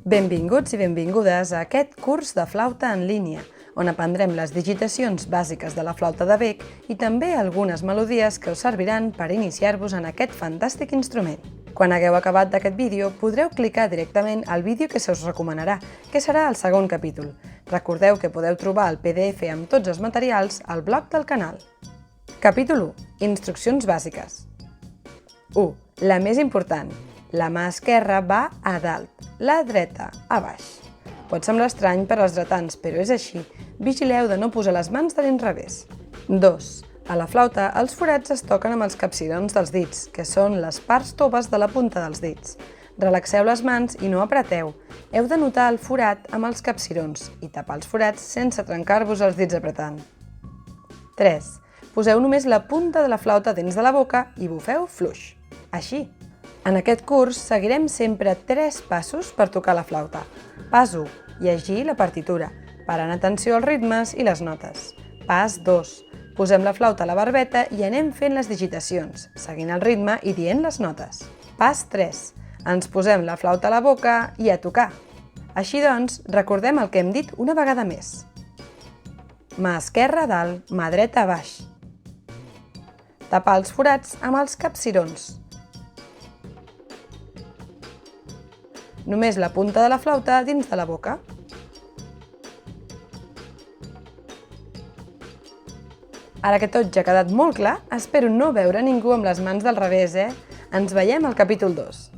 Benvinguts i benvingudes a aquest curs de flauta en línia, on aprendrem les digitacions bàsiques de la flauta de bec i també algunes melodies que us serviran per iniciar-vos en aquest fantàstic instrument. Quan hagueu acabat d'aquest vídeo, podreu clicar directament al vídeo que se us recomanarà, que serà el segon capítol. Recordeu que podeu trobar el PDF amb tots els materials al blog del canal. Capítol 1. Instruccions bàsiques. 1. La més important. La mà esquerra va a dalt, la dreta a baix. Pot semblar estrany per als dretans, però és així. Vigileu de no posar les mans de l'inrevés. 2. A la flauta, els forats es toquen amb els capcirons dels dits, que són les parts toves de la punta dels dits. Relaxeu les mans i no apreteu. Heu de notar el forat amb els capcirons i tapar els forats sense trencar-vos els dits apretant. 3. Poseu només la punta de la flauta dins de la boca i bufeu fluix. Així. En aquest curs seguirem sempre 3 passos per tocar la flauta. Pas 1. Llegir la partitura, parant atenció als ritmes i les notes. Pas 2. Posem la flauta a la barbeta i anem fent les digitacions, seguint el ritme i dient les notes. Pas 3. Ens posem la flauta a la boca i a tocar. Així doncs, recordem el que hem dit una vegada més. Mà esquerra a dalt, mà dreta a baix. Tapar els forats amb els capcirons. Només la punta de la flauta dins de la boca. Ara que tot ja ha quedat molt clar, espero no veure ningú amb les mans del revés, Ens veiem al capítol 2.